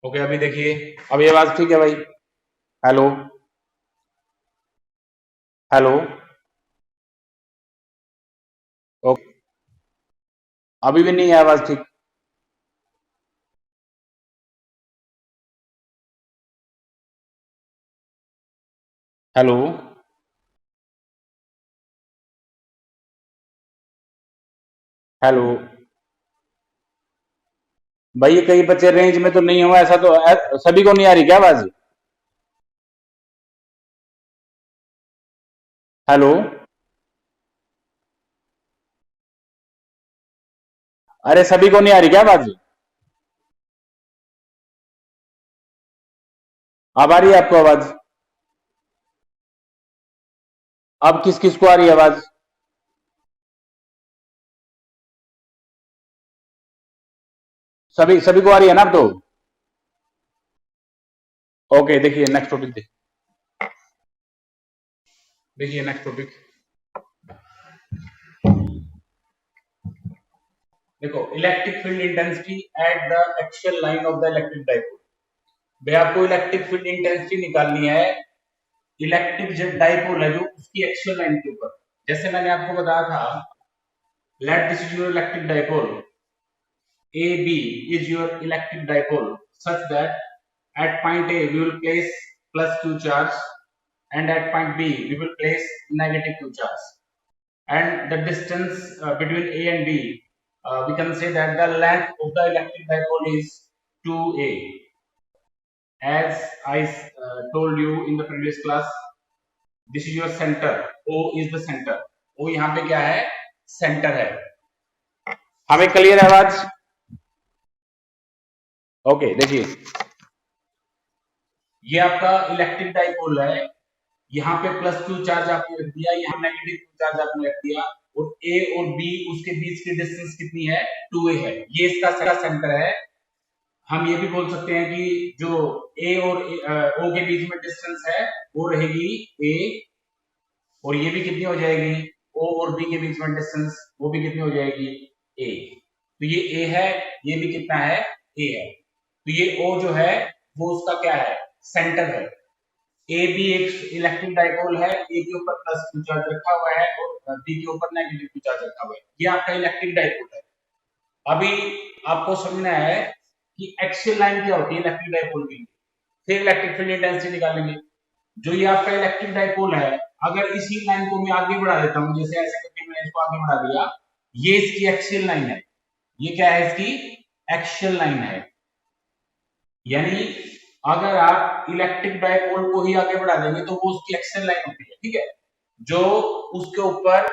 Okay, अभी देखिए, अभी आवाज ठीक है भाई? हेलो? हेलो? ओके, अभी भी नहीं है आवाज ठीक? हेलो? हेलो? भाई ये कई बच्चे रेंज में तो नहीं हो, ऐसा तो सभी को नहीं आ रही क्या आवाज? हेलो? अरे सभी को नहीं आ रही क्या आवाज? अब आ रही है आपको आवाज? अब किस किस को आ रही है आवाज? सभी सभी को आ रही है ना अब तो? ओके, देखिए नेक्स्ट टॉपिक देखिए नेक्स्ट टॉपिक। देखो, electric field intensity at the axial line of the electric dipole. भाई आपको इलेक्ट्रिक फील्ड इंटेंसिटी निकालनी है इलेक्ट्रिक जो डाइपोल है, जो उसकी एक्सियल लाइन के ऊपर। जैसे मैंने आपको बताया था, let this is your electric dipole, AB is your electric dipole such that at point A we will place plus Q charge and at point B we will place negative Q charge, and the distance between A and B, we can say that the length of the electric dipole is 2A. As I told you in the previous class, this is your center, O is the center, O यहाँ पे क्या है? Centre है। हमें clear है आवाज? Okay, देखिए ये आपका इलेक्ट्रिक डाइपोल है, यहाँ पे प्लस क्यू चार्ज आपने रख दिया, यहाँ नेगेटिव क्यू चार्ज आपने रख दिया, और ए और बी उसके बीच की डिस्टेंस कितनी है? 2a है। ये इसका सेंटर है। हम ये भी बोल सकते हैं कि जो ए और ओ के बीच में डिस्टेंस है वो रहेगी a, और ये भी कितनी हो जाएगी? ओ और बी के बीच में डिस्टेंस, वो भी कितनी हो जाएगी? a। तो ये a है, ये भी कितना है? a है। तो ये o जो है वो उसका क्या है? सेंटर है। ए भी एक इलेक्ट्रिक डाइपोल है, ए के ऊपर प्लस क्यू चार्ज रखा हुआ है और बी के ऊपर नेगेटिव क्यू चार्ज रखा हुआ है। ये आपका इलेक्ट्रिक डाइपोल है। अभी आपको समझना है कि एक्सियल लाइन क्या होती है इलेक्ट्रिक डाइपोल की। फिर इलेक्ट्रिक फील्ड इंटेंसिटी निकालेंगे। जो ये आपका इलेक्ट्रिक डाइपोल है, अगर इसी लाइन को मैं आगे बढ़ा देता हूं, जैसे ऐसे करके मैंने इसको आगे बढ़ा दिया, ये इसकी एक्सियल लाइन है। ये क्या है? इसकी एक्सियल लाइन है। यानी अगर आप इलेक्ट्रिक डाइपोल को ही आगे बढ़ा देंगे तो वो उसकी एक्सियल लाइन होती है, ठीक है, जो उसके ऊपर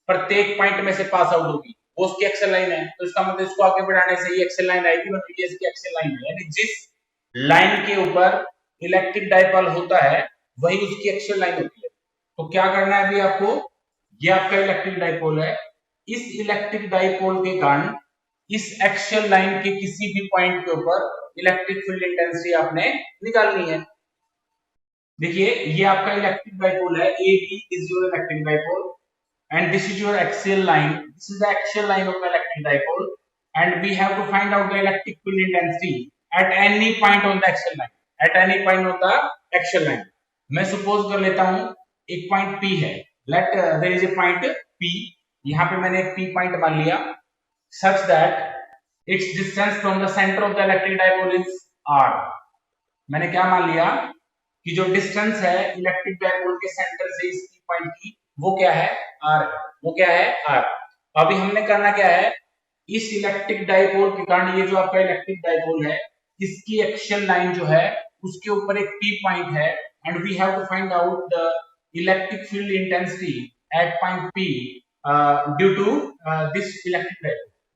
प्रत्येक पॉइंट में से पास आउट होगी, वो उसकी एक्सियल लाइन है। तो इसका मतलब इसको आगे बढ़ाने से ये एक्सियल लाइन आएगी, मतलब ये इसकी एक्सियल लाइन है। यानी जिस लाइन के ऊपर इलेक्ट्रिक डाइपोल होता है वही उसकी एक्सियल लाइन होती है। तो क्या करना है अभी आपको? ये आपका इलेक्ट्रिक डाइपोल है, इस इलेक्ट्रिक डाइपोल के कारण इस एक्सियल लाइन के किसी भी पॉइंट के ऊपर इलेक्ट्रिक फील्ड इंटेंसिटी आपने निकालनी है। देखिए ये आपका इलेक्ट्रिक डाइपोल है, A B is your electric dipole and this is your axial line, this is the axial line of the electric dipole, and we have to find out the electric field intensity at any point on the axial line, at any point on the axial line। मैं suppose कर लेता हूं एक point P है, let there is a point P, यहाँ पे मैंने एक P पॉइंट मान लिया, such that its distance from the center of the electric dipole is r। मैंने क्या मान लिया कि जो डिस्टेंस है इलेक्ट्रिक डाइपोल के सेंटर से इस पॉइंट की, वो क्या है? r। वो क्या है? r। अभी हमने करना क्या है? इस इलेक्ट्रिक डाइपोल के कारण ये जो आपका इलेक्ट्रिक डाइपोल है, इसकी एक्सियल लाइन जो है उसके ऊपर एक p पॉइंट है, and we have to find out the electric field intensity at point p due to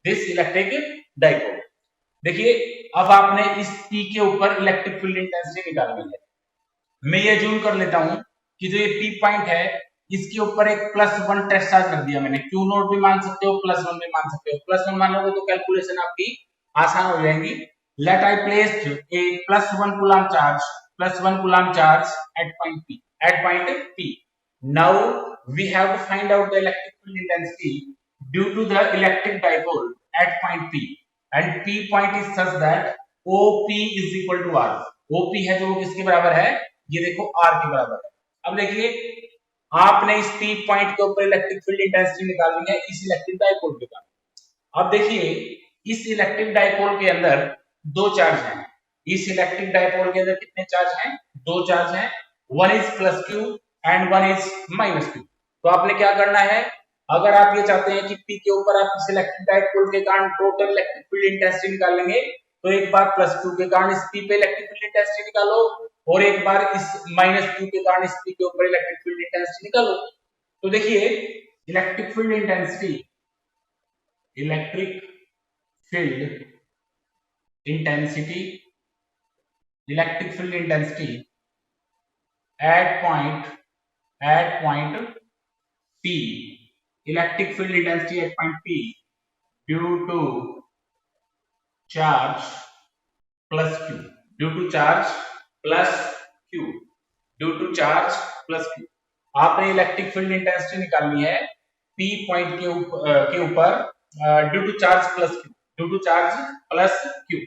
this electric dipole. देखिए अब आपने इस P के ऊपर इलेक्ट्रिक फील्ड इंटेंसिटी निकालनी है। मैं ये जूम कर लेता हूं कि जो ये P पॉइंट है इसके ऊपर एक +1 टेस्ट चार्ज रख दिया मैंने। Q नोट भी मान सकते हो, +1 भी मान सकते हो। +1 मानोगे तो कैलकुलेशन आपकी आसान हो जाएगी। Let I placed a +1 coulomb charge, +1 coulomb charge at point P, at point P। Now we have to find out the electric field intensity due to the electric dipole at point P, and P point is such that OP is equal to r. OP है जो वो किसके बराबर है, ये देखो are के बराबर है। अब देखिए आपने इस P पॉइंट के ऊपर इलेक्ट्रिक फील्ड इंटेंसिटी निकालनी है इस इलेक्ट्रिक डाइपोल के कारण। अब देखिए इस इलेक्ट्रिक डाइपोल के अंदर दो चार्ज हैं। इस इलेक्ट्रिक डाइपोल के अंदर कितने चार्ज हैं, दो चार्ज हैं, one is plus Q and one is minus Q. तो आपने क्या करना है, अगर आप ये चाहते हैं कि P के ऊपर आप इस इलेक्ट्रिक डाइपोल के कारण टोटल इलेक्ट्रिक फील्ड इंटेंसिटी निकालेंगे, तो एक बार प्लस क्यू के कारण इस P पे इलेक्ट्रिक फील्ड इंटेंसिटी निकालो और एक बार इस माइनस क्यू के कारण इस P के ऊपर इलेक्ट्रिक फील्ड इंटेंसिटी निकालो। तो देखिए electric field intensity, electric field intensity, electric field intensity at point P, electric field intensity at point P due to charge plus Q, due to charge plus Q, due to charge plus Q। आपने electric field intensity निकालनी है P point के ऊपर due to charge plus Q, due to charge plus Q।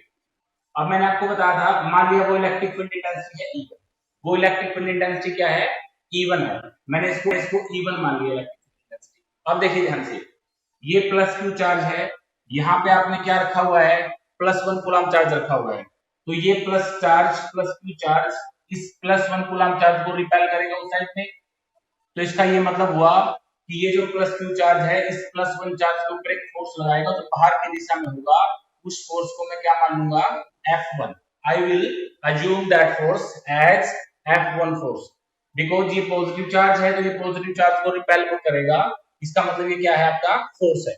अब मैंने आपको बताया था, मान लिया वो इलेक्ट्रिक फील्ड इंटेंसिटी है E1, वो इलेक्ट्रिक फील्ड इंटेंसिटी क्या है, E1 है। मैंने इसको E1 मान लिया इलेक्ट्रिक फील्ड इंटेंसिटी। अब देखिए ध्यान से, ये प्लस Q चार्ज है, यहाँ पे आपने क्या रखा हुआ है, प्लस 1 कूलम चार्ज रखा हुआ है। तो ये plus charge plus Q charge इस प्लस 1 कूलम चार्ज को रिपेल करेगा उस साइड में। तो इसका ये मतलब हुआ कि ये जो प्लस Q चार्ज है इस प्लस 1 चार्ज के ऊपर एक फोर्स लगाएगा तो बाहर की दिशा में होगा, उस फोर्स को मैं क्या मान लूंगा, F1। I will assume that force as F1 force because ये पॉजिटिव चार्ज है तो ये पॉजिटिव चार्ज को रिपेल करेगा, इसका मतलब ये क्या है, आपका फोर्स है।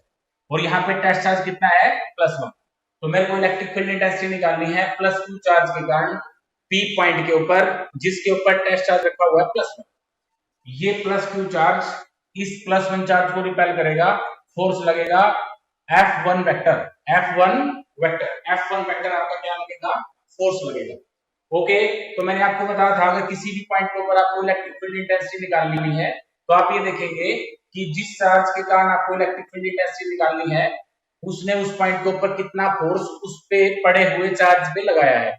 और यहाँ पे टेस्ट चार्ज कितना है, +1। तो मेरे को इलेक्ट्रिक फील्ड इंटेंसिटी निकालनी है प्लस Q चार्ज के कारण P पॉइंट के ऊपर जिसके ऊपर टेस्ट चार्ज रखा हुआ है +1। ये प्लस Q चार्ज इस +1 चार्ज को रिपेल करेगा, फोर्स लगेगा F1 vector, F1 vector, F1 vector आपका क्या लगेगा, फोर्स लगेगा। ओके, तो मैंने आपको बताया था अगर किसी भी पॉइंट के ऊपर आपको इलेक्ट्रिक फील्ड इंटेंसिटी निकालनी है तो आप ये देखेंगे कि जिस चार्ज के कारण आपको इलेक्ट्रिक फील्ड इंटेंसिटी निकालनी है उसने उस पॉइंट के ऊपर कितना फोर्स उस पे पड़े हुए चार्ज पे लगाया है।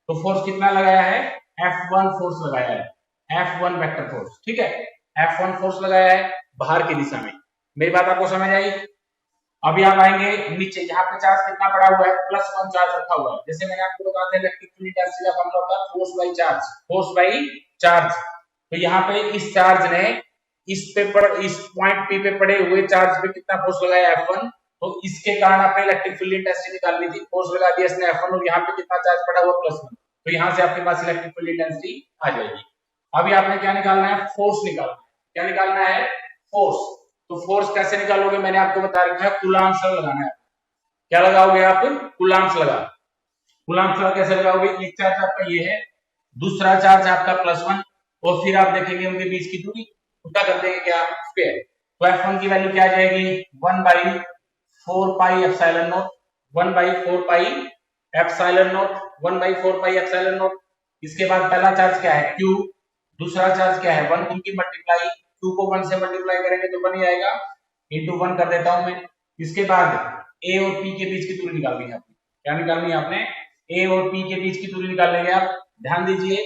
तो फोर्स कितना लगाया है, F1 फोर्स लगाया है, F1 वेक्टर फोर्स। ठीक है, F1 फोर्स लगाया है बाहर की दिशा में। मेरी बात आपको समझ आई। अभी आप आएंगे नीचे, यहाँ पे चार्ज कितना पड़ा हुआ है, +1 चार्ज रखा हुआ है। जैसे मैंने आपको बताया था इलेक्ट्रिक फील्ड इंटेंसिटी का फॉर्मूला होता है force by charge, force by charge. तो यहाँ पे इस चार्ज ने इस पॉइंट P पे पड़े हुए चार्ज पे कितना फोर्स लगाया, F1। तो इसके कारण आपने इलेक्ट्रिक फील्ड इंटेंसिटी निकालनी थी, फोर्स लगा दिया इसने F1 और यहाँ पे कितना चार्ज पड़ा हुआ, +1। तो यहाँ से आपके पास इलेक्ट्रिक फील्ड इंटेंसिटी आ जाएगी। अभी आपने क्या निकालना है, फोर्स निकालना है। क्या निकालना है, फोर्स। तो फोर्स कैसे निकालोगे, मैंने आपको बता रखा है, कूलम्ब्स लगाना है। क्या लगाओगे आप, कूलम्ब्स लगा। कूलम्ब्स लगा कैसे लगाओगे, एक चार्ज आपका ये है, दूसरा चार्ज आपका +1 और फिर आप देखेंगे उनके बीच की दूरी, उल्टा कर देंगे क्या, स्क्वायर। तो F1 की वैल्यू क्या आ जाएगी, 1/4 पाई epsilon not, 1/4 pi epsilon not, 1/4 pi epsilon not. इसके बाद पहला चार्ज क्या है, Q, दूसरा चार्ज क्या है, 1, उनकी मल्टीप्लाई, Q को 1 से मल्टीप्लाई करेंगे तो 1 ही आएगा, इंटू 1 कर देता हूं मैं। इसके बाद A और P के बीच की दूरी निकालनी है आपने। क्या निकालनी है आपने, A और P के बीच की दूरी निकाल लेंगे आप। ध्यान दीजिए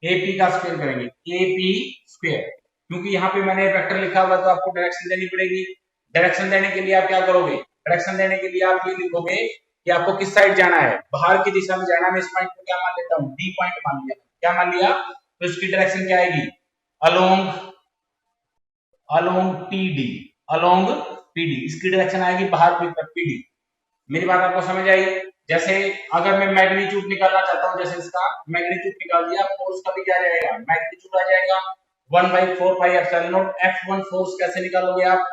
AP का स्क्वायर करेंगे, AP स्क्वायर, क्योंकि यहाँ पे मैंने वेक्टर लिखा हुआ तो आपको डायरेक्शन देनी पड़ेगी। डायरेक्शन देने के लिए आप क्या करोगे, डायरेक्शन देने के लिए आप ये लिखोगे कि आपको किस साइड जाना है, बाहर की दिशा में जाना है। मैं इस पॉइंट को क्या मान लेता हूँ, D पॉइंट मान लिया। क्या मान लिया, तो इसकी डायरेक्शन क्या आएगी, अलोंग PD, अलोंग PD, इसकी डायरेक्शन आएगी बाहर की तरफ PD। मेरी बात आपको समझ आई। जैसे अगर मैं मैग्नीट्यूड निकालना चाहता हूं, जैसे इसका मैग्नीट्यूड निकाल दिया, फोर्स का भी क्या जाएगा, मैग्नीट्यूड आ जाएगा 1/4 पाई एप्सिलॉन नॉट। F1 फोर्स कैसे निकालोगे आप,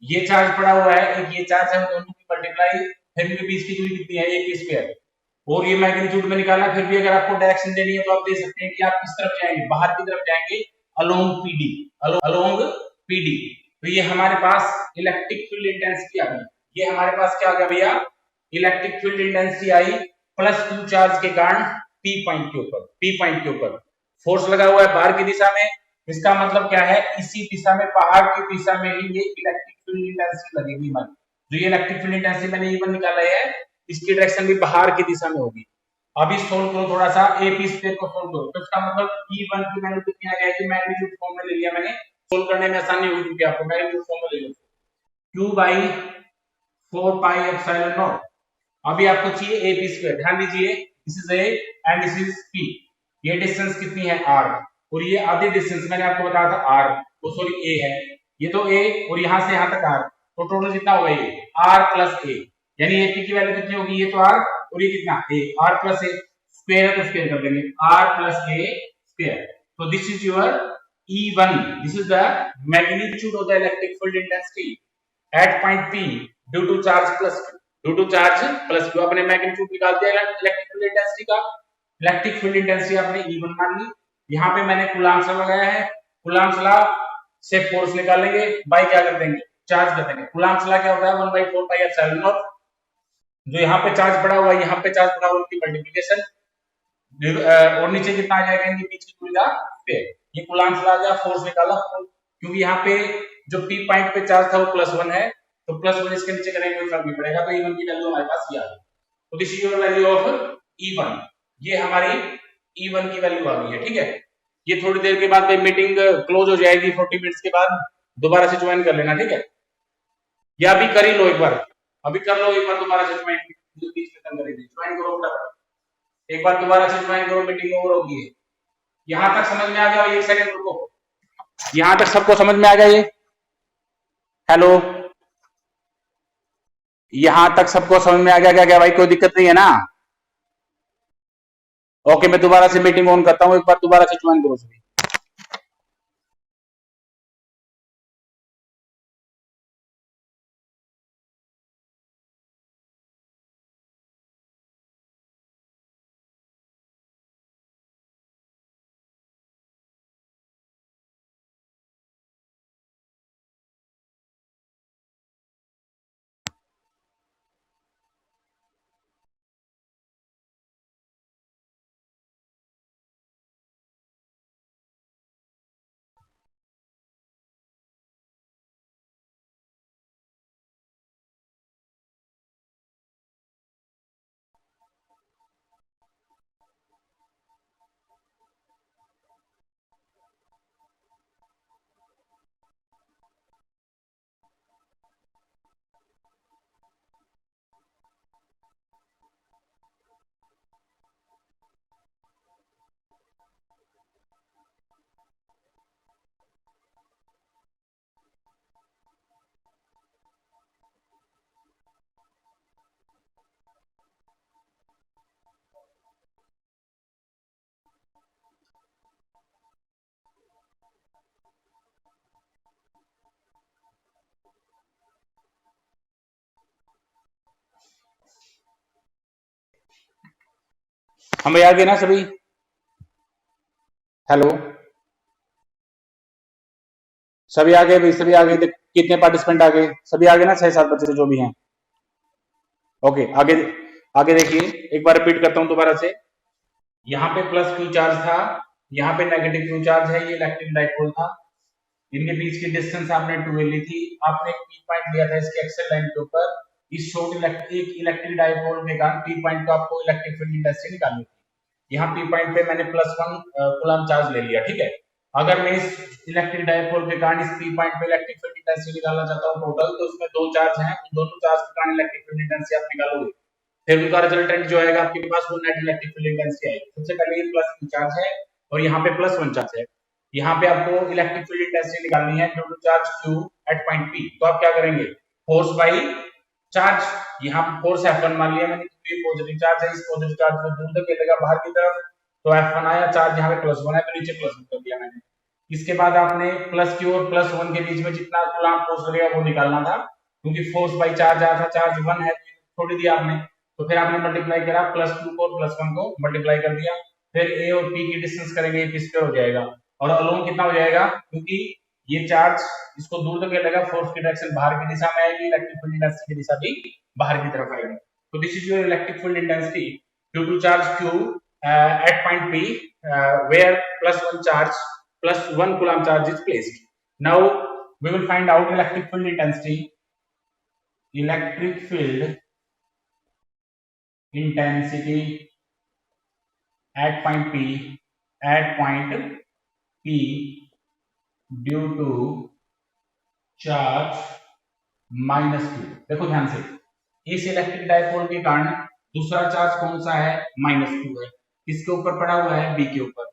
ये चार्ज पड़ा हुआ है, एक ये चार्ज है, दोनों की मल्टीप्लाई, फिर इनके बीच की दूरी कितनी है, A की स्क्वायर, और ये मैग्नीट्यूड में निकालना। फिर भी अगर आपको डायरेक्शन देनी है तो आप दे सकते हैं कि आप किस तरफ जाएंगे, बाहर की तरफ जाएंगे, अलोंग PD, अलोंग PD। तो ये हमारे पास इलेक्ट्रिक फील्ड इंटेंसिटी आ गई। ये हमारे पास क्या आ गया भैया, electric field intensity I +Q charge के कारण P पॉइंट के ऊपर फोर्स लगा हुआ है बाहर की दिशा में। इसका मतलब क्या है, इसी दिशा में, बाहर की दिशा में ही ये इलेक्ट्रिक फील्ड इंटेंसिटी लगेगी हमारी। जो ये इलेक्ट्रिक फील्ड इंटेंसिटी मैंने E1 निकाला है, इसकी डायरेक्शन भी बाहर की दिशा में होगी। अभी सोल्व करो थोड़ा सा ए पी स्क्वायर को सोल्व करो, तो इसका मतलब E1 की वैल्यू कितनी आ जाएगी, मैग्नीट्यूड फॉर्म में ले लिया मैंने, सोल्व करने में आसानी होगी क्योंकि आपको मैग्नीट्यूड फॉर्म में ले लो, q by 4 pi epsilon not. अभी आपको चाहिए ए पी स्क्वायर, ध्यान दीजिए this is A and this is P, ये डिस्टेंस कितनी है r, और ये आधी डिस्टेंस मैंने आपको बताया था r, वो सॉरी a है, ये तो a और यहां से यहां तक r, तो टोटल कितना होगा ये r प्लस a, यानी ए पी की वैल्यू कितनी होगी, ये तो r और ये कितना a, r plus a, square है तो स्क्वायर कर देंगे r प्लस a स्क्वायर, तो this is your E1, this is the magnitude of the electric field intensity at point P due to charge plus Q, due to charge plus Q। आपने magnitude निकाल दिया electric field intensity का, electric field intensity आपने E1 मान ली, यहाँ पे मैंने coulomb law लगाया है, कूलम्ब लॉ से फोर्स निकालेंगे बाय क्या कर देंगे, चार्ज कर देंगे, कूलम्ब लॉ क्या होता है 1/4 पाई एप्सिलॉन नॉट, जो यहाँ पे चार्ज पड़ा हुआ है यहाँ पे चार्ज पड़ा हुआ उनकी मल्टीप्लिकेशन, और नीचे कितना आ जाएगा इनके बीच की दूरी का स्क्वायर, ये कूलम्ब लॉ का फोर्स निकाला, क्योंकि यहाँ पे जो पी पॉइंट पे चार्ज था वो +1 है, तो +1 इसके नीचे करेंगे कोई फर्क नहीं पड़ेगा, तो E1 की वैल्यू हमारे पास ये आ गई, तो this is your value of E1, ये हमारी E1 की वैल्यू आ गई है, ठीक है। ये थोड़ी देर के बाद भाई मीटिंग क्लोज हो जाएगी, 40 मिनट्स के बाद दोबारा से ज्वाइन कर लेना, ठीक है, या अभी कर ही लो एक बार, अभी कर लो एक बार दोबारा से ज्वाइन, जो बीच में कम करेंगे ज्वाइन करो फटाफट, एक बार दोबारा से ज्वाइन करो, मीटिंग ओवर होगी। यहां तक समझ में आ गया, एक सेकंड रुको, यहां तक सबको समझ में आ गया ये, हेलो, यहां तक सबको समझ में आ गया क्या, क्या भाई कोई दिक्कत नहीं है ना, ओके मैं दोबारा से मीटिंग ऑन करता हूं, एक बार दोबारा से ज्वाइन करो सभी। हम भैया आगे ना सभी, हेलो सभी आगे भाई, सभी आगे, कितने पार्टिसिपेंट आगे, सभी आगे ना 6-7 बच्चे जो भी हैं, ओके आगे, आगे देखिए एक बार रिपीट करता हूं दोबारा से, यहाँ पे प्लस क्यू चार्ज था, यहाँ पे नेगेटिव क्यू चार्ज है, ये इलेक्ट्रिक डाइपोल था, इनके बीच की डिस्टेंस आपने 2 ली थी, आपने एक पी पॉइंट लिया था इसके एक्सल लाइन के ऊपर, इस शॉर्ट एक इलेक्ट्रिक डाइपोल के कारण पी पॉइंट को आपको इलेक्ट्रिक फील्ड इंटेंसिटी निकालनी थी, यहाँ पी पॉइंट पे मैंने +1 कूलम्ब चार्ज ले लिया, ठीक है। अगर मैं इस इलेक्ट्रिक डाइपोल के कारण इस पी पॉइंट पे इलेक्ट्रिक फील्ड इंटेंसिटी निकालना चाहता हूँ टोटल, तो उसमें 2 चार्ज हैं, दोनों चार्ज के कारण इलेक्ट्रिक फील्ड इंटेंसिटी आप निकालोगे, फिर उनका रिजल्टेंट जो आएगा आपके पास वो नेट इलेक्ट्रिक फील्ड इंटेंसिटी आएगी। सबसे पहले ये +2 चार्ज है और यहाँ पे +1 चार्ज है, यहाँ पे आपको इलेक्ट्रिक फील्ड इंटेंसिटी निकालनी है due to charge Q at point P, तो आप क्या करेंगे, फोर्स बाई चार्ज, यहाँ फोर्स F1 मान लिया मैंने, क्योंकि पॉजिटिव चार्ज है, इस पॉजिटिव चार्ज को दूर तक लेगा बाहर की तरफ, तो F1 आया, चार्ज यहाँ पे +1 है तो नीचे +1 कर दिया मैंने। इसके बाद आपने +Q और +1 के बीच में जितना कूलम्ब फोर्स लगेगा वो निकालना था, क्योंकि फोर्स बाई चार्ज आया था, चार्ज 1 है छोड़ दिया आपने, तो फिर आपने मल्टीप्लाई करा, +2 को +1 को मल्टीप्लाई कर दिया, फिर A और P की डिस्टेंस करेंगे, P स्क्वायर हो जाएगा, और अलोंग कितना हो जाएगा, क्योंकि ये चार्ज इसको दूर तक लेगा, फोर्स की डायरेक्शन बाहर की दिशा में आएगी, इलेक्ट्रिक फील्ड इंटेंसिटी की दिशा भी बाहर की तरफ आएगी, तो this is your electric field intensity due to charge Q at point P where +1 charge +1 coulomb charge is placed. Now we will find out electric field intensity. Electric field intensity at point P due to charge -q। देखो ध्यान से, इस electric dipole के कारण दूसरा charge कौन सा है, -q है। किसके ऊपर पड़ा हुआ है, B के ऊपर।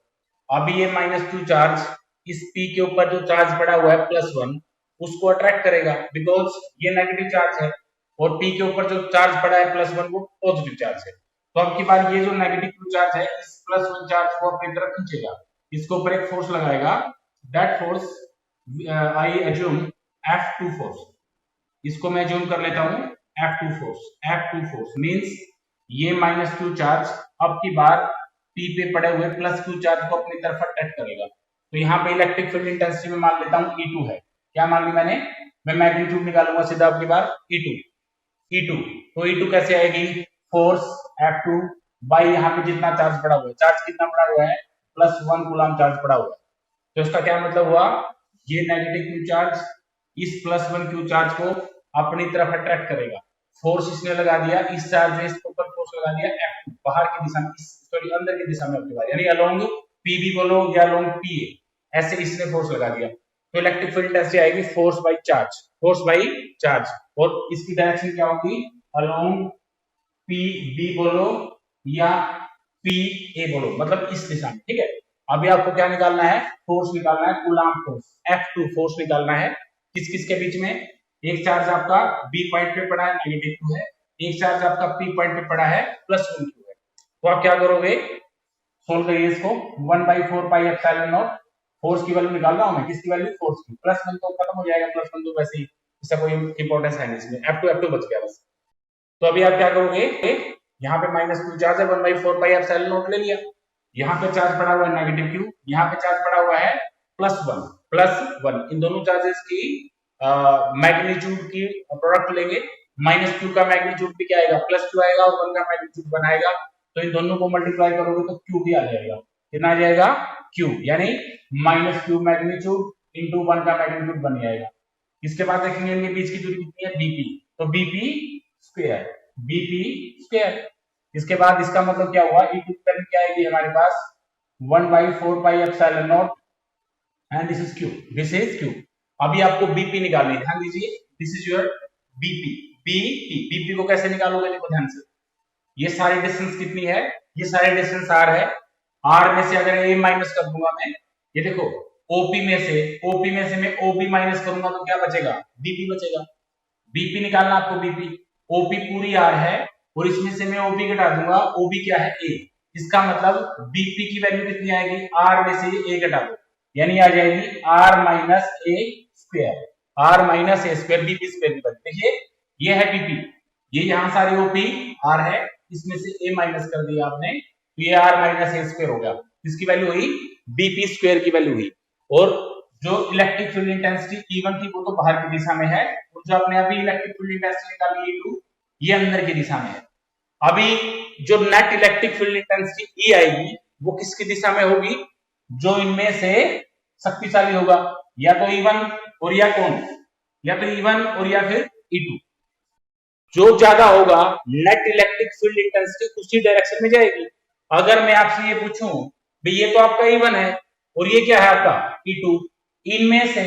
अभी ये -q चार्ज इस P के ऊपर जो चार्ज पड़ा हुआ है +1, उसको अट्रैक्ट करेगा, बिकॉज ये नेगेटिव चार्ज है और P के ऊपर जो चार्ज पड़ा है +1 वो पॉजिटिव चार्ज है। तो अब की बार ये जो नेगेटिव q चार्ज है इस +1 चार्ज को अपनी तरफ खींचेगा, इसके ऊपर एक फोर्स लगाएगा। That force I assume F2 force, इसको मैं अज्यूम कर लेता हूं F2 force. F2 force means ये -q चार्ज अब की बार P पे पड़े हुए +q चार्ज को अपनी तरफ अट्रैक्ट करेगा। तो यहाँ पे इलेक्ट्रिक फील्ड इंटेंसिटी में मान लेता हूँ E2 है। क्या मान ली मैंने, मैं मैग्नीट्यूड निकालूंगा सीधा अब की बार E2। तो E2 कैसे आएगी, फोर्स F2 बाई यहाँ पे जितना चार्ज पड़ा हुआ है, चार्ज कितना पड़ा हुआ है, +1 कूलम चार्ज पड़ा हुआ है। तो इसका क्या मतलब हुआ, ये नेगेटिव q चार्ज इस +1 q चार्ज को अपनी तरफ अट्रैक्ट करेगा। फोर्स इसने लगा दिया, इस चार्ज ने इसके ऊपर फोर्स लगा दिया F2 बाहर की दिशा में, सॉरी अंदर की दिशा में अपनी बार, यानी अलोंग PB बोलो या अलोंग PA, ऐसे इसने फोर्स लगा दिया। तो इलेक्ट्रिक फील्ड ऐसे आएगी फोर्स बाई चार्ज, और इसकी डायरेक्शन क्या होगी, अलोंग PB बोलो या PA बोलो, मतलब इस दिशा में। ठीक है, अभी आपको क्या निकालना है, फोर्स निकालना है, कूलम्ब फोर्स F2 फोर्स निकालना है। किस किस के बीच में, एक चार्ज आपका B पॉइंट पे पड़ा है -q है, एक चार्ज आपका P पॉइंट पे पड़ा है +1q है। तो आप क्या करोगे, सोल्व करिए इसको, 1/4 पाई एप्सिलॉन नॉट, फोर्स की वैल्यू निकाल रहा हूं मैं, किसकी वैल्यू, फोर्स की। +1 तो खत्म हो जाएगा, +1 तो वैसे ही इसका कोई इंपॉर्टेंस है नहीं इसमें, F2 बच गया बस। तो अभी आप क्या करोगे, यहाँ पे -q चार्ज है, 1/4 पाई एप्सिलॉन नॉट ले लिया, यहाँ पे चार्ज पड़ा हुआ है -q, यहाँ पे चार्ज पड़ा हुआ है +1, इन दोनों चार्जेस की मैग्नीट्यूड की प्रोडक्ट लेंगे। -q का मैग्नीट्यूड भी क्या आएगा, +2 आएगा, और 1 का मैग्नीट्यूड बनाएगा, तो इन दोनों को मल्टीप्लाई करोगे तो q भी आ जाएगा। कितना आ जाएगा, q, यानी -q मैग्नीट्यूड इंटू 1 का मैग्नीट्यूड बन जाएगा। इसके बाद देखेंगे इनके बीच की दूरी कितनी है, bp, तो bp स्क्वायर। इसके बाद इसका मतलब क्या हुआ, E2 की वैल्यू क्या आएगी हमारे पास, 1/4 पाई epsilon not, and this is q। अभी आपको बीपी निकालनी है, ध्यान दीजिए, दिस इज योर बीपी को कैसे निकालोगे, देखो ध्यान से, ये सारी डिस्टेंस कितनी है, ये सारी डिस्टेंस r है, r में से अगर a माइनस कर दूंगा मैं, ये देखो OP में से मैं OB माइनस करूंगा तो क्या बचेगा, BP बचेगा। BP निकालना आपको, OP पूरी r है और इसमें से मैं OB घटा दूंगा, OB क्या है, a, इसका मतलब BP की वैल्यू कितनी आएगी, r में से a घटा दो, यानी आ जाएगी r minus a square, BP square की वैल्यू। देखिए ये है BP, ये यहाँ सारी OP r है, इसमें से a माइनस कर दिया आपने, तो ये r माइनस a स्क्वायर हो गया, इसकी वैल्यू हुई BP स्क्वायर की वैल्यू हुई। और जो इलेक्ट्रिक फील्ड इंटेंसिटी E1 थी वो तो बाहर की दिशा में है, और जो आपने अभी इलेक्ट्रिक फील्ड इंटेंसिटी निकाली E2, ये अंदर की दिशा में है। अभी जो net electric field intensity E आएगी वो किसकी दिशा में होगी, जो इनमें से शक्तिशाली होगा, या तो E1 और या कौन, या तो E1 और या फिर E2, जो ज्यादा होगा नेट इलेक्ट्रिक फील्ड इंटेंसिटी उसी डायरेक्शन में जाएगी। अगर मैं आपसे ये पूछूं भाई ये तो आपका E1 है और ये क्या है आपका E2, इनमें से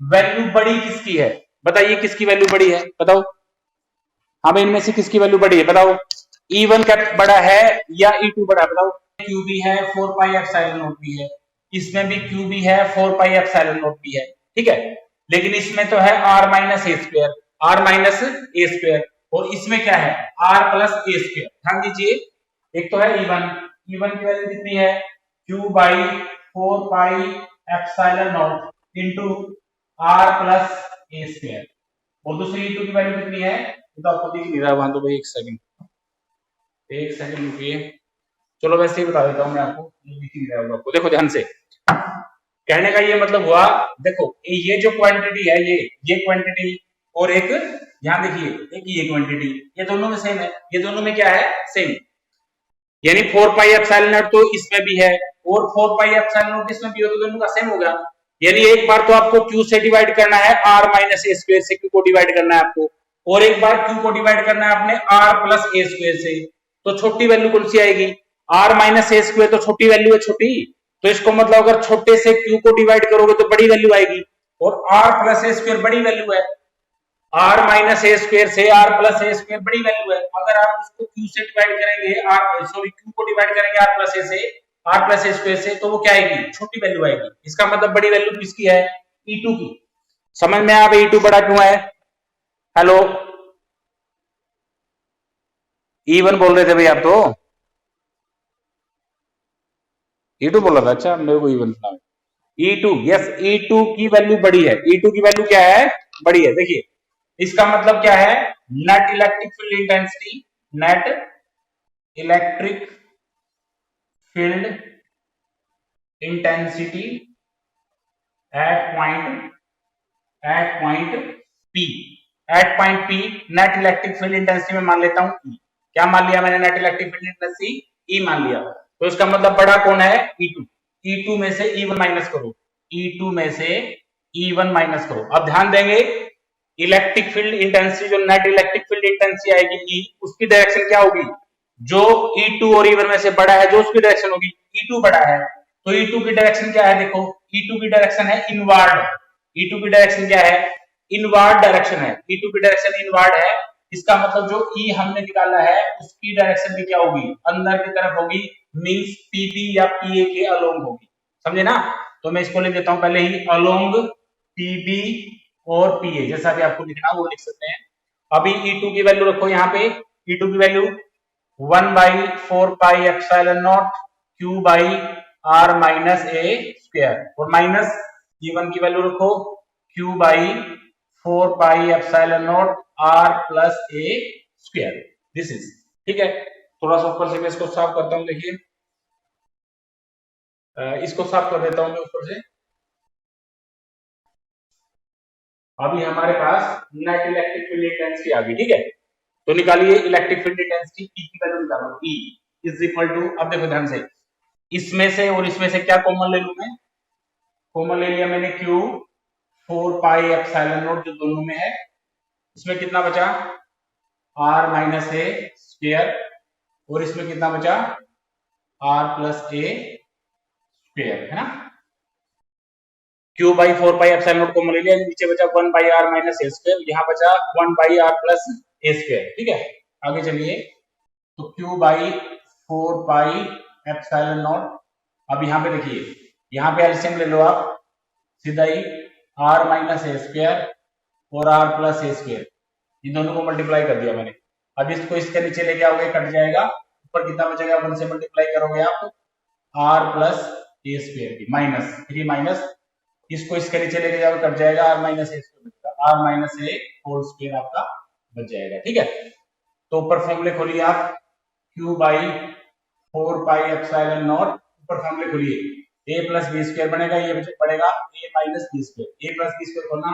वैल्यू बड़ी किसकी है, बताइए किसकी वैल्यू बड़ी है, बताओ, अब इनमें से किसकी वैल्यू बड़ी है बताओ, E1 का बड़ा है या E2 बड़ा है, बताओ। Q भी है 4 पाई एप्सिलॉन नॉट भी है, इसमें भी Q भी है 4 पाई एप्सिलॉन नॉट भी है, ठीक है, लेकिन इसमें तो है r माइनस a स्क्वायर, और इसमें क्या है r प्लस a स्क्वायर। ध्यान दीजिए, एक तो है E1 की वैल्यू कितनी है, Q by 4 pi epsilon not into r plus a square, और दूसरी E2 की वैल्यू कितनी है, तो आपको दिख नहीं रहा वहां, तो भाई एक सेकंड रुकिए, चलो वैसे ही बता देता हूं मैं आपको, दिख नहीं रहा होगा आपको। देखो ध्यान से, कहने का ये मतलब हुआ, देखो ये जो क्वांटिटी है, ये क्वांटिटी और एक यहां देखिए एक ये क्वांटिटी, ये दोनों में सेम है, ये दोनों में क्या है, सेम, यानी 4 पाई एप्सिलॉन नॉट तो इसमें भी है और 4 पाई एप्सिलॉन नॉट इसमें भी हो, तो दोनों का सेम हो गया। यानी एक बार तो आपको Q से डिवाइड करना है, r माइनस a स्क्वायर से Q को डिवाइड करना है आपको, और एक बार Q को डिवाइड करना है आपने r प्लस a स्क्वायर से, तो छोटी वैल्यू कौन सी आएगी, आर माइनस ए स्क्वायर तो छोटी वैल्यू है, छोटी, तो इसको मतलब अगर छोटे से क्यू को डिवाइड करोगे तो बड़ी वैल्यू आएगी, और आर प्लस ए स्क्वायर बड़ी वैल्यू है, आर माइनस ए स्क्वायर से आर प्लस ए स्क्वायर बड़ी वैल्यू है। अगर आप उसको क्यू से डिवाइड करेंगे, आर सॉरी क्यू को डिवाइड करेंगे आर प्लस ए से, आर प्लस ए स्क्वायर से, तो वो क्या आएगी, छोटी वैल्यू आएगी। इसका मतलब बड़ी वैल्यू किसकी है, E2 की। समझ में आप E2 बड़ा क्यों है? हेलो, E1 बोल रहे थे भाई आप तो, E2 बोल रहा था, अच्छा मेरे को E1 सुना। E2, यस, E2 की वैल्यू बड़ी है, E2 की वैल्यू क्या है, बड़ी है। देखिए इसका मतलब क्या है, net electric field intensity, net electric field intensity at point P, at point P net electric field intensity में मान लेता हूं E। क्या मान लिया मैंने, net electric field intensity E मान लिया, तो इसका मतलब बड़ा कौन है, E2। E2 में से E1 माइनस करो, E2 में से E1 माइनस करो। अब ध्यान देंगे, इलेक्ट्रिक फील्ड इंटेंसिटी, जो नेट इलेक्ट्रिक फील्ड इंटेंसिटी आएगी E, उसकी डायरेक्शन क्या होगी, जो E2 और E1 में से बड़ा है, जो उसकी डायरेक्शन होगी, E2 बड़ा है, तो E2 की डायरेक्शन क्या है, देखो E2 की डायरेक्शन है इनवर्ड। E2 की डायरेक्शन क्या है, इनवर्ड डायरेक्शन है, E2 की डायरेक्शन इनवर्ड है। इसका मतलब जो E हमने निकाला है उसकी डायरेक्शन भी क्या होगी, अंदर की तरफ होगी, मींस PB या PA के अलोंग होगी, समझे ना। तो मैं इसको लिख देता हूं पहले ही, अलोंग PB और PA, जैसा भी आपको लिखना वो लिख सकते हैं। अभी E2 की वैल्यू रखो यहाँ पे, E2 की value 1/4πε0 Q by R minus A square, और माइनस E1 की वैल्यू रखो Q by 4πε0 R plus A square, this is, ठीक है। थोड़ा सा ऊपर से मैं इसको साफ करता हूं, देखिए इसको साफ कर देता हूं मैं ऊपर से। अभी हमारे पास नेट इलेक्ट्रिक फील्ड इंटेंसिटी आ गई, ठीक है। तो निकालिए इलेक्ट्रिक फील्ड इंटेंसिटी E की वैल्यू निकालो, E इज इक्वल टू, अब देखो ध्यान से, इसमें से और इसमें से क्या कॉमन ले लूं मैं, कॉमन ले लिया मैंने Q 4πε0 जो दोनों में है, इसमें कितना बचा R माइनस ए स्क्वायर, और इसमें कितना बचा R प्लस ए स्क्वायर, है ना। Q बाई 4πε0 कॉमन ले लिया, नीचे बचा 1/r माइनस ए स्क्वायर, यहाँ बचा 1/r प्लस ए स्क्वायर, ठीक है। आगे चलिए, तो Q बाई 4πε0, अब यहाँ पे देखिए, यहाँ पे एलसीएम ले लो आप, सीधा ही r माइनस ए स्क्वायर और r प्लस ए स्क्वायर, इन दोनों को मल्टीप्लाई कर दिया मैंने। अब इसको इसके नीचे लेके आओगे, कट जाएगा, ऊपर कितना बचेगा, 1 से मल्टीप्लाई करोगे आप r प्लस ए स्क्वायर की, माइनस 3 माइनस, इसको इसके नीचे लेके जाओगे, कट जाएगा, r माइनस ए स्क्वायर बचेगा, r माइनस ए होल स्क्वायर आपका बच जाएगा, ठीक है। तो ऊपर फॉर्मूले खोलिए आप, Q बाई 4πε0, ऊपर फॉर्मूले खोलिए, a प्लस बी स्क्वायर बनेगा, ये पड़ेगा a minus b square, a plus b square खोलना,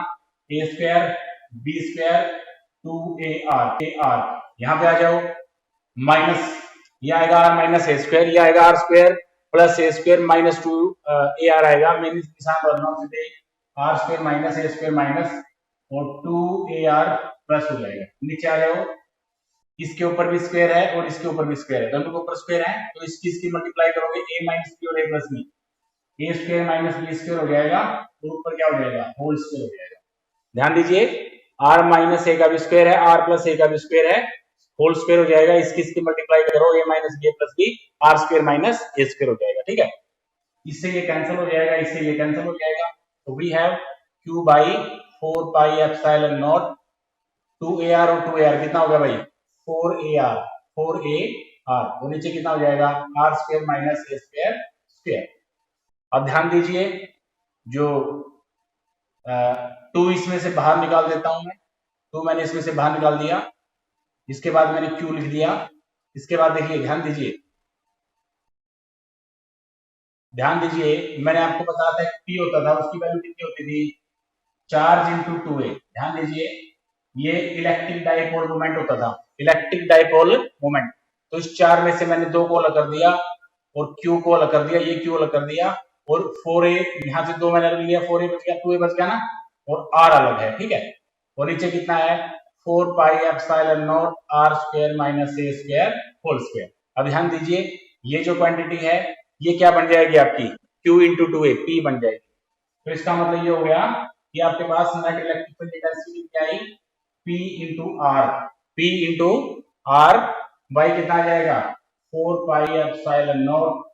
a square b square 2ar, यहाँ पे आ जाओ, माइनस ये आएगा r माइनस ए स्क्वायर, ये आएगा r square plus A square minus 2ar आएगा, मैं निशान बदल रहा हूँ सीधे, r स्क्वायर माइनस ए स्क्वायर माइनस, और 2ar प्लस हो जाएगा, नीचे आ जाओ, इसके ऊपर भी स्क्वायर है और इसके ऊपर भी स्क्वायर है, दोनों के ऊपर स्क्वायर है, तो इसकी मल्टीप्लाई करोगे, a माइनस बी और a plus b, a square minus b square हो जाएगा, और ऊपर क्या हो जाएगा, होल स्क्वायर हो जाएगा। ध्यान दीजिए, r माइनस ए का भी स्क्वायर है, r प्लस ए का भी स्क्वायर है, होल स्क्वायर हो जाएगा, इसकी मल्टीप्लाई करो, a minus b plus b, r square minus A square हो जाएगा, ठीक है। इससे ये कैंसिल हो जाएगा, इससे ये कैंसिल हो जाएगा, तो we have q by 4πε0 2ar और 2ar कितना हो गया भाई, 4ar, और नीचे कितना हो जाएगा, r स्क्वायर माइनस ए स्क्वायर स्क्वायर। अब ध्यान दीजिए, जो 2 इसमें से बाहर निकाल देता हूं मैं, 2 मैंने इसमें से बाहर निकाल दिया, इसके बाद मैंने Q लिख दिया, इसके बाद देखिए ध्यान दीजिए, मैंने आपको बताया था P होता था, उसकी वैल्यू कितनी होती थी, चार्ज इंटू 2a। ध्यान दीजिए, ये इलेक्ट्रिक डाइपोल मोमेंट होता था, इलेक्ट्रिक डाइपोल मोमेंट, तो इस 4 में से मैंने 2 को अलग कर दिया और Q को अलग कर दिया, ये Q अलग कर दिया, और 4a यहां से 2 मैंने अलग लिया, 4a बच गया, 2a बच गया ना, और r अलग है, ठीक है। और नीचे कितना है, 4πε0 r स्क्वायर माइनस ए स्क्वायर होल स्क्वायर। अब ध्यान दीजिए, ये जो क्वांटिटी है ये क्या बन जाएगी आपकी Q इंटू टू ए, P बन जाएगी। तो इसका मतलब ये हो गया कि आपके पास नेट इलेक्ट्रिक फील्ड इंटेंसिटी क्या आई, P into r, P into r by कितना आ जाएगा 4 pi epsilon naught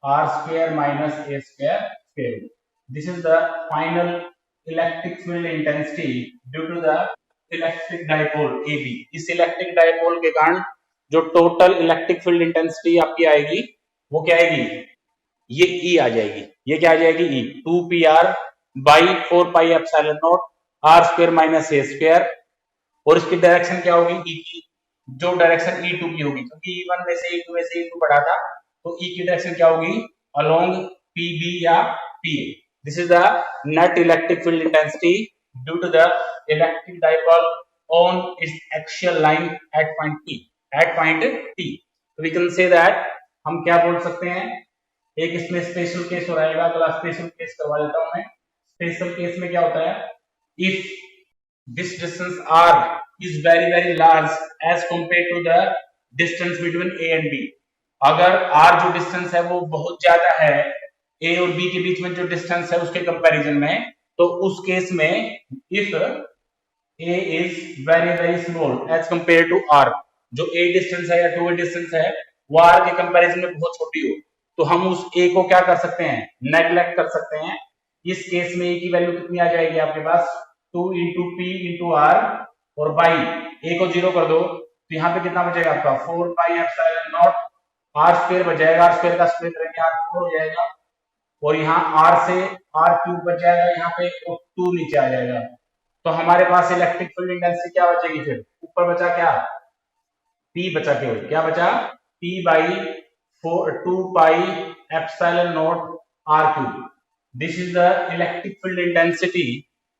r square minus A square square root. This is the final electric field intensity due to the electric dipole AB। इस electric dipole के कारण जो total electric field intensity आपकी आएगी वो क्या आएगी, ये E आ जाएगी। ये क्या आ जाएगी E, 2pr by 4 pi epsilon naught r square minus A square. और इसकी डायरेक्शन क्या होगी E की, जो डायरेक्शन E2 की होगी, क्योंकि E1 में से E2 में से E2 बढ़ा था, तो E की डायरेक्शन क्या होगी अलोंग PB या PA। This is the net electric field intensity due to the electric dipole on its axial line at point P, at point P। तो वी कैन से दैट, हम क्या बोल सकते हैं, एक इसमें स्पेशल केस हो रहेगा, अगला स्पेशल केस करवा देता हूं मैं। स्पेशल केस में क्या होता है, if this distance r is very large as compared to the distance between a and b। अगर r जो डिस्टेंस है वो बहुत ज्यादा है a और b के बीच में जो डिस्टेंस है उसके कंपैरिजन में, तो उस केस में if a is very small as compared to r, जो a डिस्टेंस है या 2a डिस्टेंस है वो r के कंपैरिजन में बहुत छोटी हो, तो हम उस a को क्या कर सकते हैं, नेग्लेक्ट कर सकते हैं। इस केस में a की वैल्यू कितनी आ जाएगी आपके पास 2 इंटू पी इंटू आर, और बाई a को जीरो कर दो तो यहाँ पे कितना बचेगा आपका 4 pi epsilon naught r square बच जाएगा, आर स्क्वायर का स्क्वायर करेंगे आर 4 हो जाएगा, और यहाँ आर से आर क्यूब बच जाएगा, यहाँ पे 2 नीचे आ जाएगा। तो हमारे पास इलेक्ट्रिक फील्ड इंटेंसिटी क्या बचेगी, फिर ऊपर बचा क्या P बचा, केवल क्या बचा P by 2 pi epsilon naught r cube. This is the electric field intensity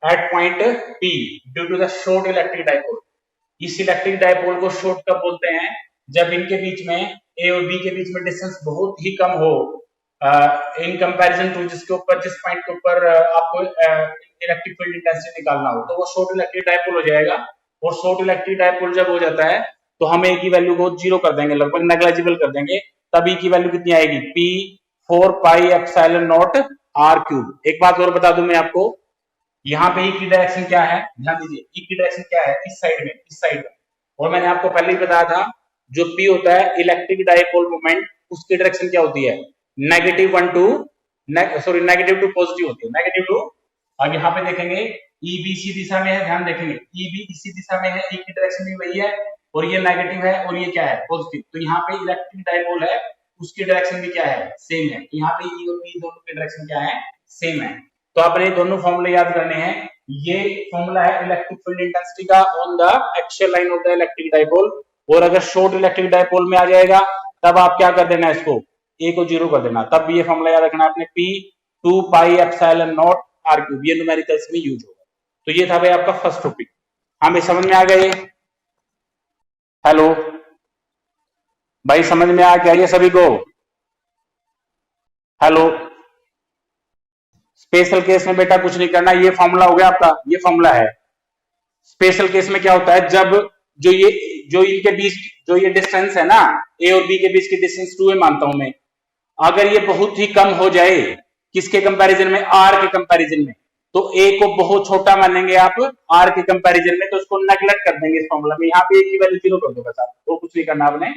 at point P due to the short electric dipole। इस इलेक्ट्रिक डाइपोल को शॉर्ट कब बोलते हैं, जब इनके बीच में A और B के बीच में डिस्टेंस बहुत ही कम हो इन कंपैरिजन टू जिसके ऊपर जिस पॉइंट के ऊपर आपको इलेक्ट्रिक फील्ड इंटेंसिटी निकालना हो, तो वो शॉर्ट इलेक्ट्रिक डाइपोल हो जाएगा। और शॉर्ट इलेक्ट्रिक डाइपोल जब हो जाता है तो हम A की वैल्यू को जीरो कर देंगे, लगभग नेग्लिजिबल कर देंगे, तब E की वैल्यू कितनी आएगी P 4 pi epsilon naught r cube. एक बात और बता दूं मैं आपको, यहाँ पे E की डायरेक्शन क्या है, ध्यान दीजिए E की डायरेक्शन क्या है, इस साइड में, इस साइड में। और मैंने आपको पहले ही बताया था जो P होता है इलेक्ट्रिक डाइपोल मोमेंट, उसकी डायरेक्शन क्या होती है -1 टू नेगेटिव टू पॉजिटिव होती है, नेगेटिव टू। अब यहाँ पे देखेंगे EB इसी दिशा में है, ध्यान देखेंगे EB इसी दिशा में है, E की डायरेक्शन भी वही है, और ये नेगेटिव है और ये क्या है पॉजिटिव। तो यहाँ पे इलेक्ट्रिक डाइपोल है उसकी डायरेक्शन भी क्या है सेम है, यहाँ पे E और P दोनों की डायरेक्शन क्या है सेम है। तो आपने दोनों फॉर्मूले याद करने हैं। ये फॉर्मूला है इलेक्ट्रिक फील्ड इंटेंसिटी का on the axial line of the electric dipole, और अगर शॉर्ट इलेक्ट्रिक डाइपोल में आ जाएगा तब आप क्या कर देना, इसको A को जीरो कर देना, तब भी ये फॉर्मूला याद रखना आपने P 2 pi epsilon naught r cube, ये न्यूमेरिकल्स में यूज होगा। तो ये था भाई आपका फर्स्ट टॉपिक, हमें समझ में आ गए, हेलो भाई समझ में आ गया ये सभी को, हेलो। स्पेशल केस में बेटा कुछ नहीं करना, ये फॉर्मूला हो गया आपका, ये फॉर्मूला है। स्पेशल केस में क्या होता है, जब जो इनके बीच जो ये डिस्टेंस है ना ए और बी के बीच की डिस्टेंस 2 मानता हूं मैं, अगर ये बहुत ही कम हो जाए किसके कंपैरिजन में, आर के कंपैरिजन में, तो ए को बहुत छोटा मानेंगे आप आर के कंपैरिजन में, तो उसको नेगलेक्ट कर देंगे इस फॉर्मूला में। यहाँ पे ए की वैल्यू जीरो कर दो बस, आप तो कुछ नहीं करना आपने।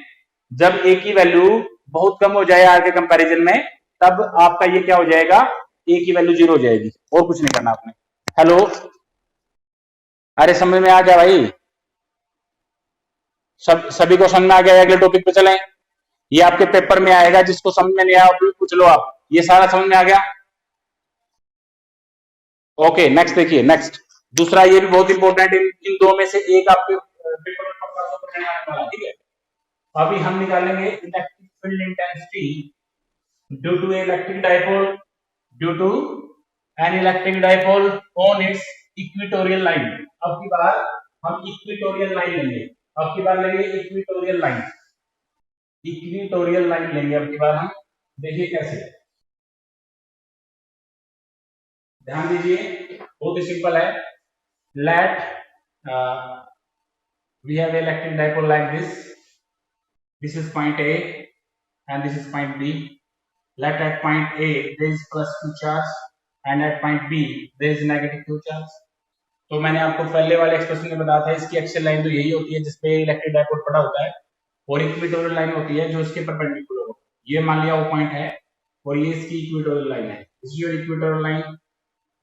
जब ए की वैल्यू बहुत कम हो जाए आर के कंपैरिजन में, तब आपका ये क्या हो जाएगा, ए की वैल्यू जीरो हो जाएगी, और कुछ नहीं करना आपने। हेलो, अरे समझ में आ गया भाई, सभी को समझ में आ गया, अगले टॉपिक पे चलें। ये आपके पेपर में आएगा, जिसको समझ में नहीं आया पूछ लो आप, ये सारा समझ में आ गया। ओके नेक्स्ट देखिए, नेक्स्ट दूसरा, ये भी बहुत इंपॉर्टेंट, इन दो में से एक आपके पेपर में पक्का आने वाला, ठीक है। अभी हम निकालेंगे electric field intensity due to electric dipole, due to an electric dipole on its equatorial line. अब की बार हम इक्वेटोरियल लाइन लेंगे, अब की बार लेंगे इक्वेटोरियल लाइन, इक्वेटोरियल लाइन लेंगे अब की बार हम। देखिए कैसे, ध्यान दीजिए, बहुत ही सिंपल है। Let we have electric dipole like this, this is point A and this is point B. Let at point A there is plus Q charge and at point B there is negative Q charge. तो मैंने आपको पहले वाले expression में बताया था इसकी axial line तो यही होती है जिसपे इलेक्ट्रिक डाइपोल पड़ा होता है और इक्वेटोरियल लाइन होती है जो इसके परपेंडिकुलर हो। ये मान लिया वो पॉइंट है और ये इसकी इक्वेटोरियल लाइन है। This is your equatorial line,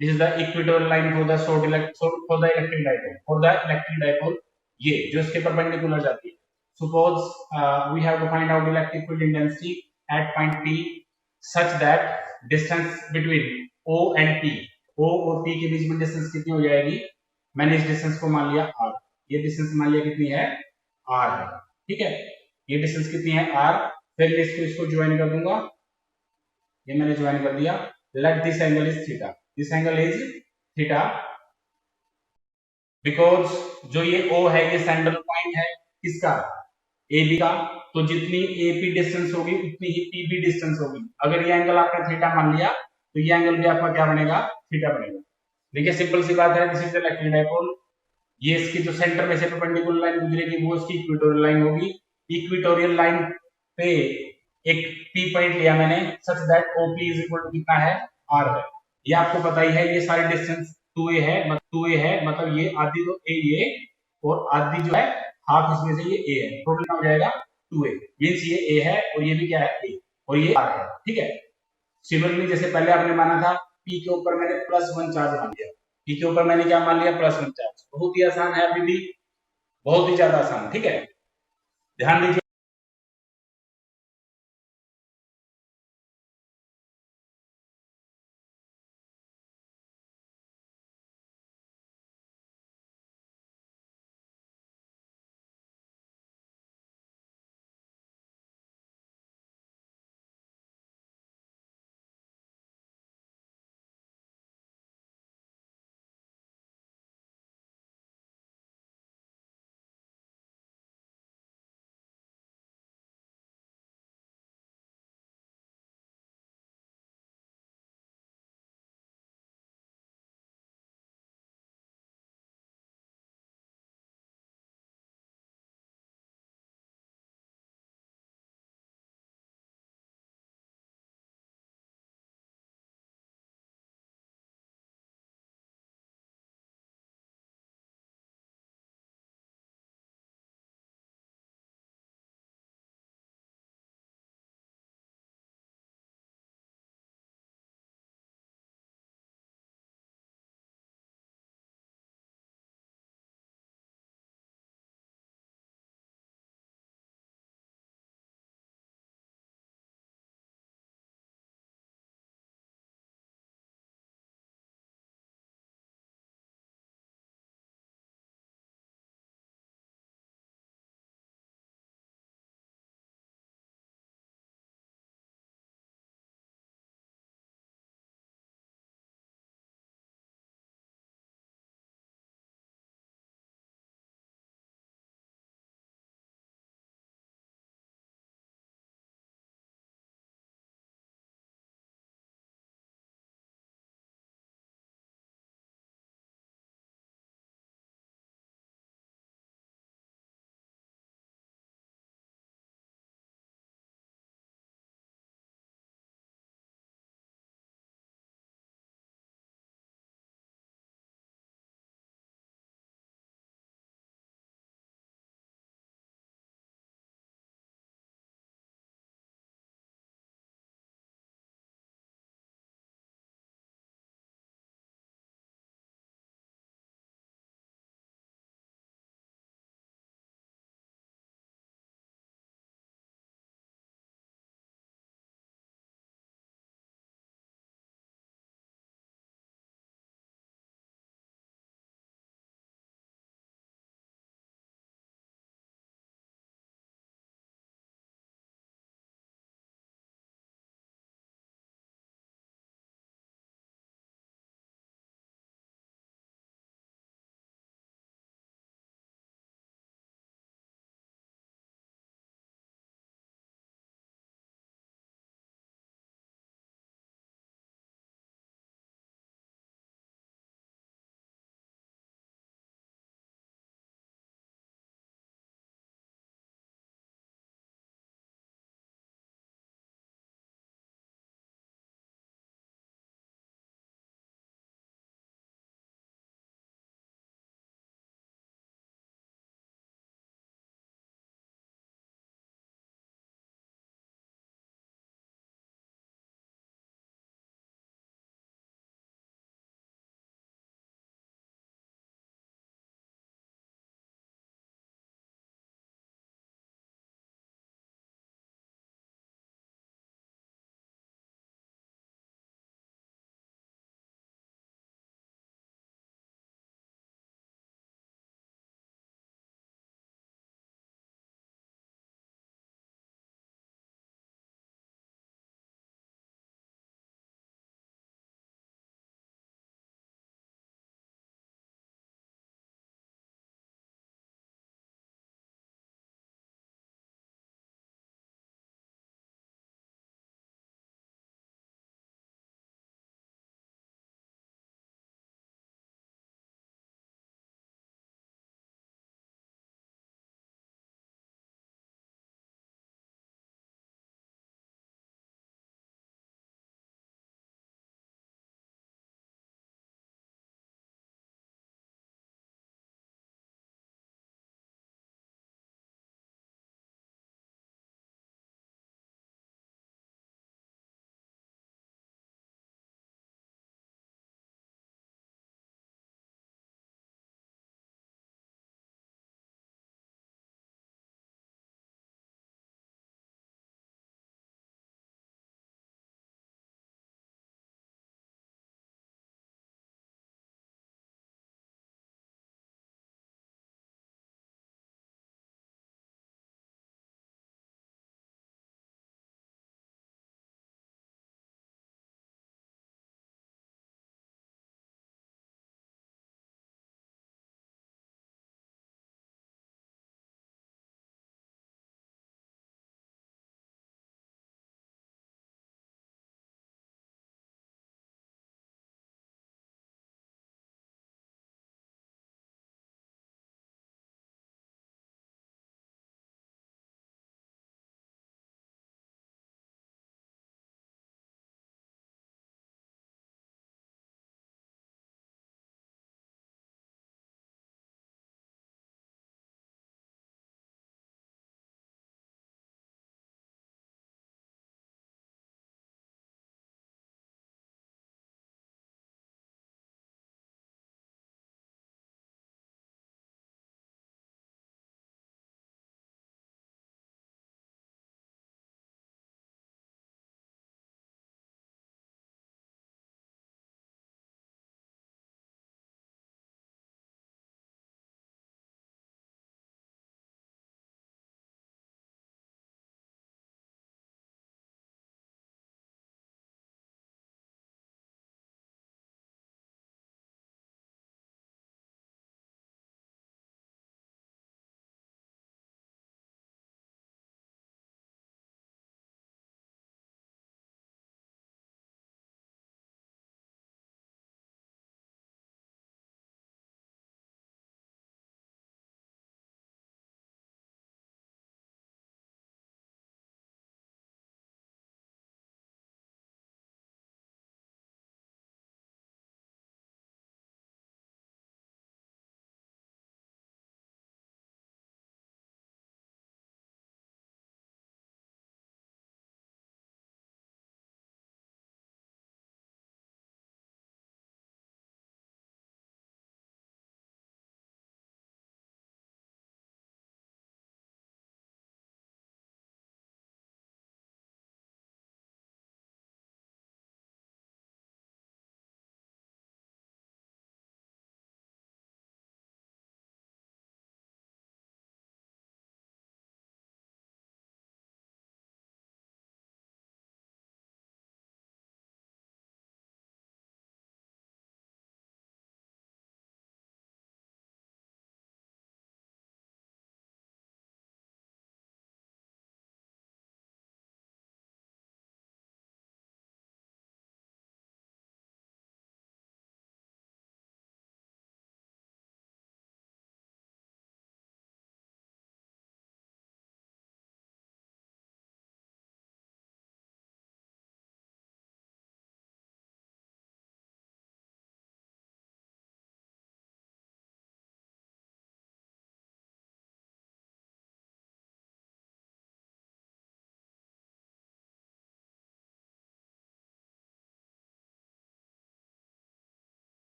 this is the equatorial line for the for the electric dipole, for the electric dipole ये जो इसके परपेंडिकुलर जाती है। Suppose we have to find out electric field intensity at point P such that distance between O and P, O और P के बीच में distance कितनी हो जाएगी, मैंने इस डिस्टेंस को मान लिया R, ये डिस्टेंस मान लिया कितनी है R है, ठीक है, ये डिस्टेंस कितनी है R, फिर इसको ज्वाइन कर दूंगा, ये मैंने ज्वाइन कर दिया। Let this angle is theta, this angle is theta because जो ये O है ये सेंट्रल पॉइंट है किसका, AB का, तो जितनी AP डिस्टेंस होगी उतनी ही PB डिस्टेंस होगी। अगर ये एंगल आपने थीटा मान लिया तो ये एंगल भी आपका क्या बनेगा, थीटा बनेगा। देखिए सिंपल सी बात है, this is the electric dipole, ये इसकी जो सेंटर में से परपेंडिकुलर लाइन गुजरेगी वो इसकी इक्वेटोरियल लाइन होगी। इक्वेटोरियल लाइन पे एक P पॉइंट लिया मैंने such that OP is equal to कितना है R है। ये आपको पता ही है, ये सारी डिस्टेंस 2a है, मतलब ये आधी तो A ये और आधी जो है हाफ इसमें से ये A है, टोटल हो जाएगा 2a, मींस ये A है और ये भी क्या है A और ये R है, ठीक है। सिमिलरली जैसे पहले आपने माना था P के ऊपर मैंने +1 चार्ज मान लिया, P के ऊपर मैंने क्या मान लिया +1 चार्ज, बहुत ही आसान है, अभी भी बहुत ही ज्यादा आसान, ठीक है, ध्यान दीजिए।